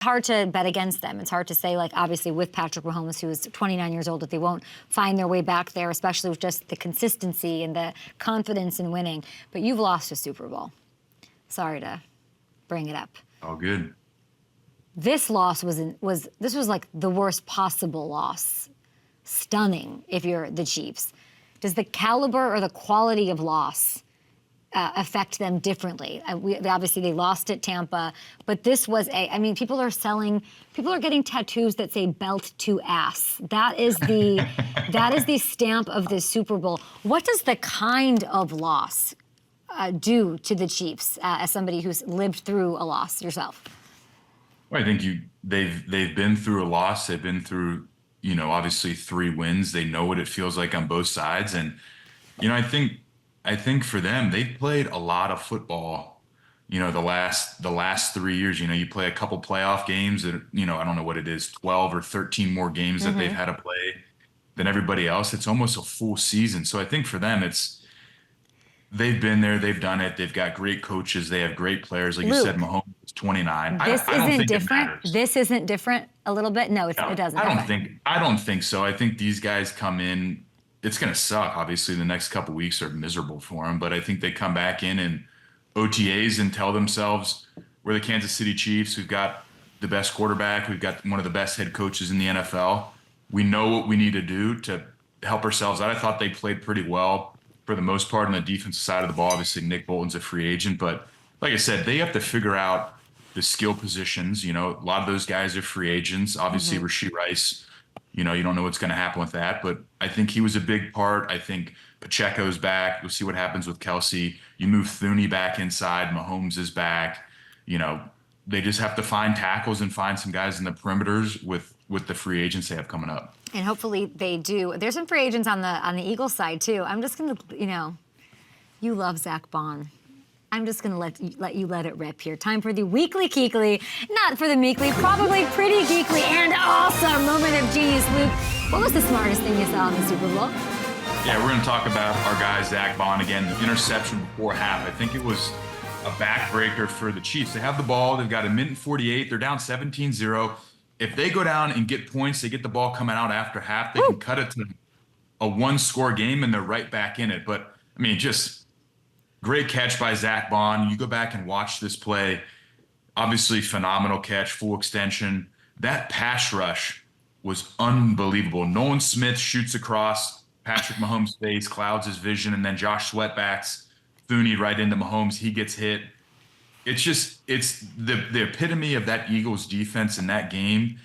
hard to bet against them. It's hard to say, like, obviously with Patrick Mahomes, who is 29 years old, that they won't find their way back there, especially with just the consistency and the confidence in winning. But you've lost a Super Bowl. Sorry to bring it up. All good. This loss was like the worst possible loss. Stunning if you're the Chiefs. Does the caliber or the quality of loss affect them differently? Obviously, they lost at Tampa, but this was I mean, people are getting tattoos that say "belt to ass." That is the stamp of this Super Bowl. What does the kind of loss do to the Chiefs as somebody who's lived through a loss yourself? Well, I think they've been through a loss. They've been through, obviously 3 wins. They know what it feels like on both sides, and I think for them, they've played a lot of football, the last 3 years. You play a couple playoff games that, I don't know what it is, 12 or 13 more games that they've had to play than everybody else. It's almost a full season. So I think for them, they've been there, they've done it. They've got great coaches. They have great players. Like Luke, you said, Mahomes is 29. This I don't isn't think different. it matters. This isn't different a little bit. No, it doesn't. I don't think so. I think these guys come in. It's going to suck. Obviously, the next couple weeks are miserable for them, but I think they come back in OTAs and tell themselves, we're the Kansas City Chiefs. We've got the best quarterback. We've got one of the best head coaches in the NFL. We know what we need to do to help ourselves out. I thought they played pretty well for the most part on the defensive side of the ball. Obviously, Nick Bolton's a free agent, but like I said, they have to figure out the skill positions. A lot of those guys are free agents. Obviously, Rashee Rice, you don't know what's going to happen with that, but I think he was a big part. I think Pacheco's back. We'll see what happens with Kelsey. You move Thuney back inside. Mahomes is back. They just have to find tackles and find some guys in the perimeters with the free agents they have coming up. And hopefully they do. There's some free agents on the Eagles side too. I'm just gonna, you love Zach Bond. I'm just gonna let you let it rip here. Time for the weekly geekly, not for the meekly, probably pretty geekly and awesome moment of genius. Luke, what was the smartest thing you saw in the Super Bowl? Yeah, we're gonna talk about our guy Zach Bond again. The interception before half. I think it was a backbreaker for the Chiefs. They have the ball. They've got 1:48. They're down 17-0. If they go down and get points, they get the ball coming out after half, they can cut it to a 1-score game, and they're right back in it. But, I mean, just great catch by Zach Bond. You go back and watch this play. Obviously, phenomenal catch, full extension. That pass rush was unbelievable. Nolan Smith shoots across Patrick Mahomes' face, clouds his vision, and then Josh Sweat backs Thuney right into Mahomes. He gets hit. It's the epitome of that Eagles defense in that game.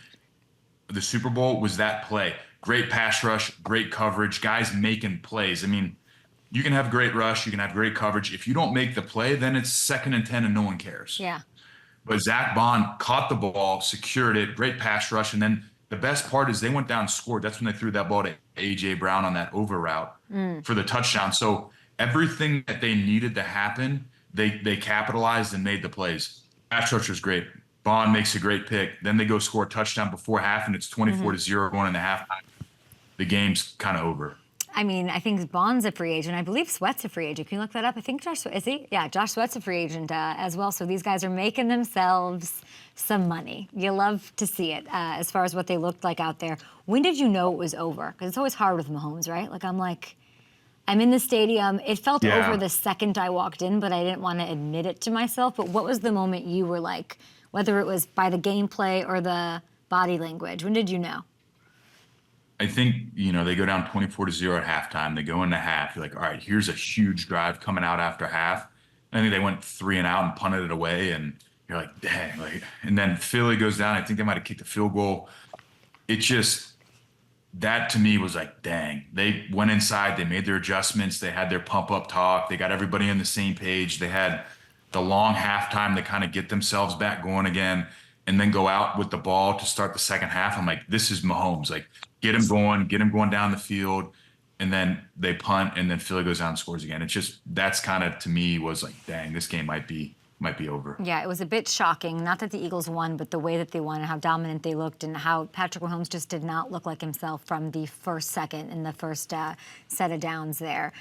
The Super Bowl was that play. Great pass rush, great coverage, guys making plays. I mean, you can have great rush, you can have great coverage. If you don't make the play, then it's 2nd and 10 and no one cares. Yeah. But Zach Bond caught the ball, secured it, great pass rush, and then the best part is they went down and scored. That's when they threw that ball to A.J. Brown on that over route for the touchdown. So everything that they needed to happen, they capitalized and made the plays. Pass rush was great. Bond makes a great pick. Then they go score a touchdown before half, and it's 24-0 going into halftime. The game's kind of over. I mean, I think Bond's a free agent. I believe Sweat's a free agent. Can you look that up? I think Josh, is he? Yeah, Josh Sweat's a free agent as well. So these guys are making themselves some money. You love to see it as far as what they looked like out there. When did you know it was over? Because it's always hard with Mahomes, right? I'm in the stadium. It felt over the second I walked in, but I didn't want to admit it to myself. But what was the moment you were like, whether it was by the gameplay or the body language? When did you know? I think, they go down 24-0 at halftime. They go into half. You're like, all right, here's a huge drive coming out after half. I think they went 3 and out and punted it away. And you're like, dang. And then Philly goes down. I think they might have kicked a field goal. It just, that to me was like, dang. They went inside. They made their adjustments. They had their pump-up talk. They got everybody on the same page. They had the long halftime to kind of get themselves back going again and then go out with the ball to start the second half. I'm like, this is Mahomes. Like, get him going down the field, and then they punt, and then Philly goes down and scores again. It's just, that's kind of, to me, was like, dang, this game might be over. Yeah, it was a bit shocking. Not that the Eagles won, but the way that they won and how dominant they looked and how Patrick Mahomes just did not look like himself from the first second in the first set of downs there.